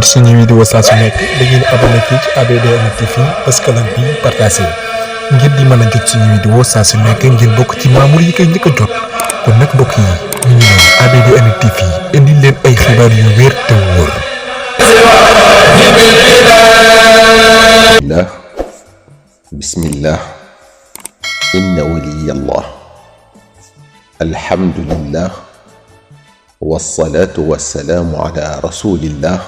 jot suñu vidéo saa su nekk da ngeen abonné fii ci ABDN TV parce que nag bii partagé ngir di mën a jot suñu vidéo saa su nekk ngeen bokk ci membre yi koy njëkk a jot kon nag mbokk yi ñu ngi leen ABDN TV indi leen ay xibaar yu wér te wóor. bismillah inna waliyallah alhamdulillah wassalatu wassalamu ala rasulillah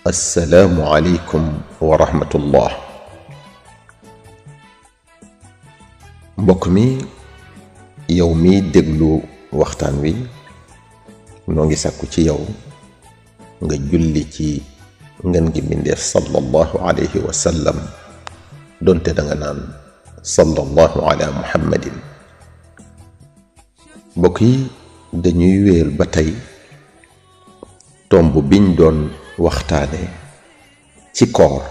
assalaamu aleykum wa rahmatullah. mbokk mi yow mi déglu waxtaan wi noo ngi sàkku ci yow nga julli ci ngeen gi mbindeef sallallahu alayhi wa sallam donte danga naan sallallahu ala muhammadin. mbokk yi dañuy wéel ba tey tomb biñ doon waxtaane ci koor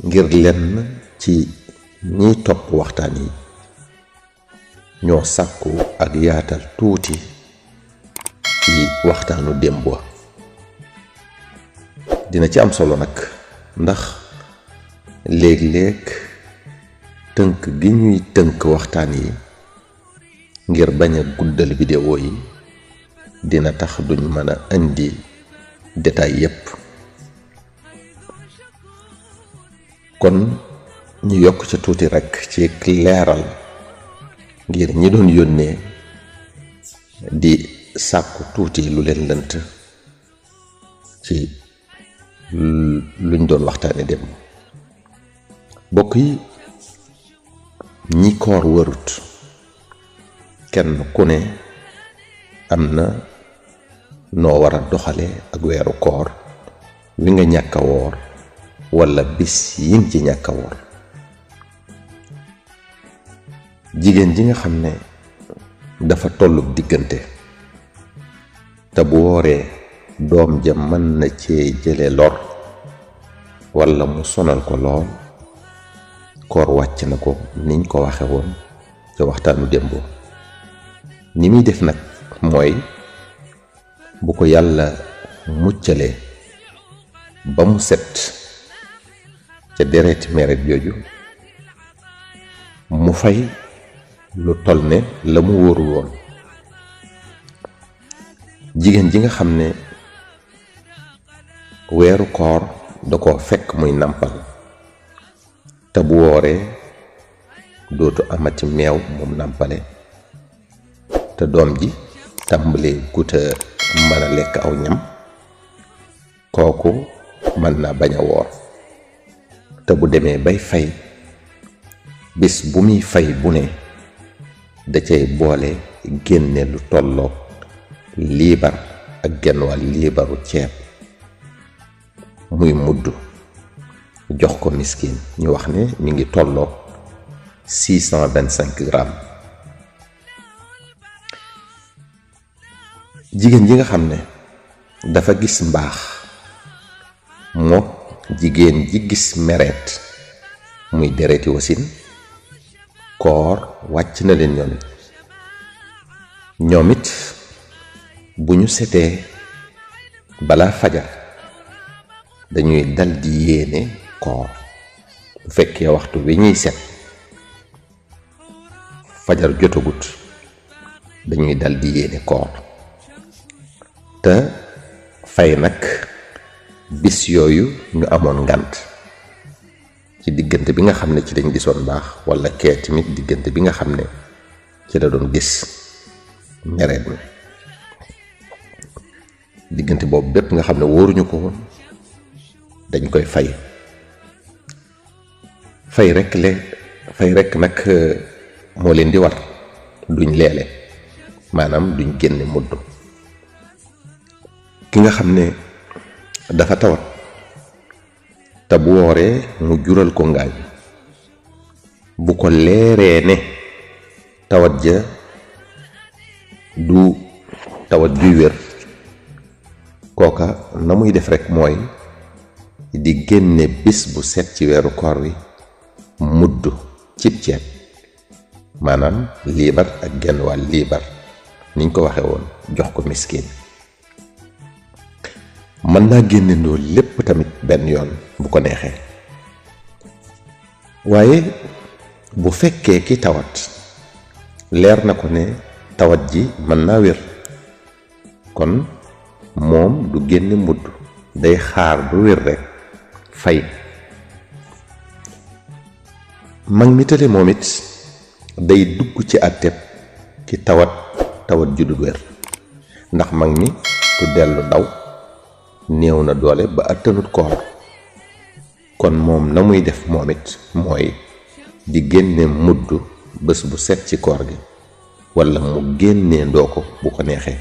ngir lenn ci ñiy topp waxtaan yi ñoo sàkku ak yaatal tuuti ci waxtaanu démb wa. dina ci am solo nag ndax léeg-léeg tënk gi ñuy tënk waxtaan yi ngir bañ a guddal vidéo yi dina tax duñ mën a indi détail yépp. kon ñu yokk ca tuuti rekk ci leeral ngir ñi doon yónnee di sàkku tuuti lu leen lënt ci luñ doon waxtaane dem. bokk yi ñi koor wërut kenn ku ne am na noo war a doxale ak weeru koor wi nga ñàkk a woor walla bis yin ci ñàkk a woor. jigéen ji nga xam ne dafa tollub diggante te bu wooree doom ja mën na cee jële lor walla mu sonal ko lool koor wàcc na ko niñ ko waxe woon ca waxtaanu démboo. ni muy def nag mooy bu ko yàlla muccalee ba mu set ca dereeti meret jooju mu fay lu toll ne la mu wóoru woon. jigéen ji nga xam ne weeru koor da ko fekk muy nàmpal te bu wooree dootu amati meew moom nàmpale te doom ji tàmbalee guta mën a lekk aw ñam kooku mën na bañ a woor te bu demee bay fay bis bu muy fay bu ne da cay boole génne lu tolloog liibar ak genn wàll liibaru ceeb muy mudd jox ko miskin. ñu wax ne mi ngi tolloog 625 grammes. jigéen ji nga xam ne dafa gis mbaax mook jigéen ji gis meret muy dereti wasin koor wàcc na leen ñoom it bu ñu setee balaa fajar dañuy dal di yéene koor. bu fekkee waxtu wi ñuy set fajar jotagut dañuy dal di yéene koor te fay nag bis yooyu ñu amoon ngant ci diggante bi nga xam ne ci dañ gisoon baax walla kee tamit diggante bi nga xam ne ci la doon gis meret mi. diggante boobu bépp nga xam ne wóoruñu ko woon dañ koy fay rekk nag moo leen di war. duñ leele maanaam duñ génne mudd. ki nga xam ne dafa tawat te bu wooree mu jural ko ngaañ bu ko leeree ne tawat ja du tawat juy wér kooka na muy def rekk mooy di génne bis bu set ci weeru koor wi mudd cib ceeb maanaam liibar ak genn wàll liibar niñ ko waxe woon jox ko miskin. mën naa génnendoo lépp tamit benn yoon bu ko neexee. waaye bu fekkee ki tawat leer na ko ne tawat ji mën naa wér kon moom du génne mudd, day xaar bu wér rekk fay. mag mi tële moom it day dugg ci àtteb ki tawat ju du wér, ndax mag mi du dellu daw, néew na doole ba attanut koor, kon moom na muy def moom it mooy di génne mudd bés bu set ci koor gi, walla mu génnee ndoo ko bu ko neexee.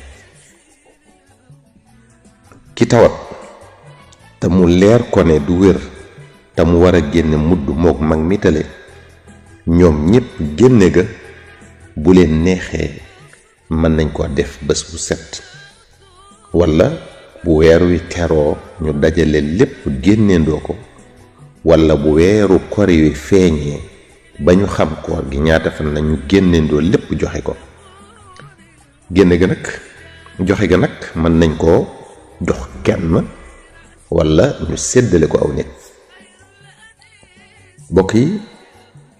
ki tawat te mu leer ko ne du wér te mu war a génne mudd mook mag mi tële, ñoom ñépp génne ga bu leen neexee mën nañ ko def bés bu set, walla bu weer wi teroo ñu dajale lépp génneendoo ko, walla bu weeru kori wi feeñee ba ñu xam koor gi ñaata fan lañu génneendoo lépp joxe ko. génne ga nag joxe ga nag mën nañ koo jox kenn walla ñu séddale ko aw nit. bokk yi,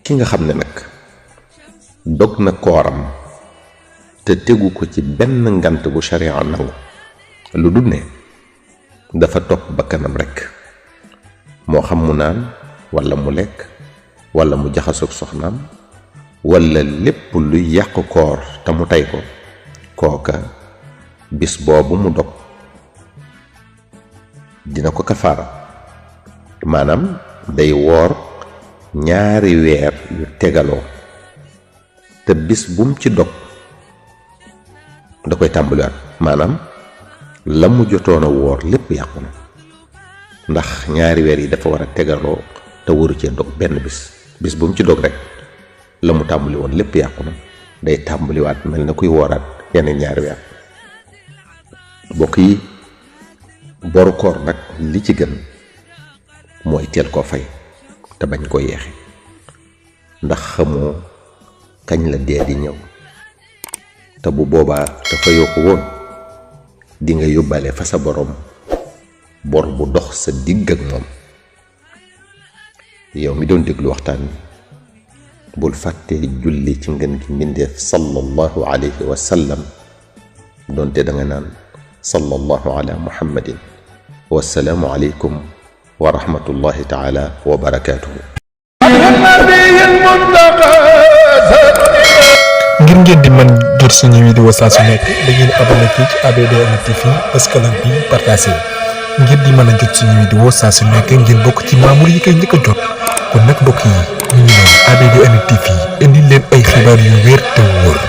ki nga xam ne nag dog na kooram te tegu ko ci benn ngant bu sharia nangu, lu dul ne dafa topp bakkanam rekk, moo xam mu naan walla mu lekk walla mu jaxasoog soxnaam walla lépp luy yàq koor te mu tey ko, kooka bis boobu mu dog dina ko kafaara, maanaam day woor 2 weer yu tegaloo, te bis bum ci dog da koy tàmbaliwaat, maanaam la mu jotoon a woor lépp yàqu na, ndax 2 weer yi dafa war a tegaloo te waru cee dog benn bis bu mu ci dog rek la mu tàmbali woon lépp yàqu na, day tàmbaliwaat mel na kuy wooraat yeneen 2 weer. bokk yi, boru koor nag li ci gën mooy teel koo fay te bañ koo yeexe, ndax xamoo kañ la dee di ñëw, te bu boobaa te fayoo ko woon di nga yóbbaale fa sa boroom bor bu dox sa digg ak moom. yow mi doon déglu waxtaan wi bul fàtte julli ci ngën gi mbindeef sallallahu alayhi wa sallam, doonte da nga naan sallallahu ala muhammadin. wassalaamu aleykum wa rahmatullahi taala wa barakaatuhu. ngir ngeen di mën jot suñu vidéo saa su nekk da ngeen abonné fii ci ABDN TV bës cloche bi partagé ngir di mën a jot suñu vidéo saa su nekk ngeen bokk ci membre yi koy njëkk a jot. kon nag mbokk yi ñu ngi noonu ABDN TV indi leen ay xibaar yu wér te wóor.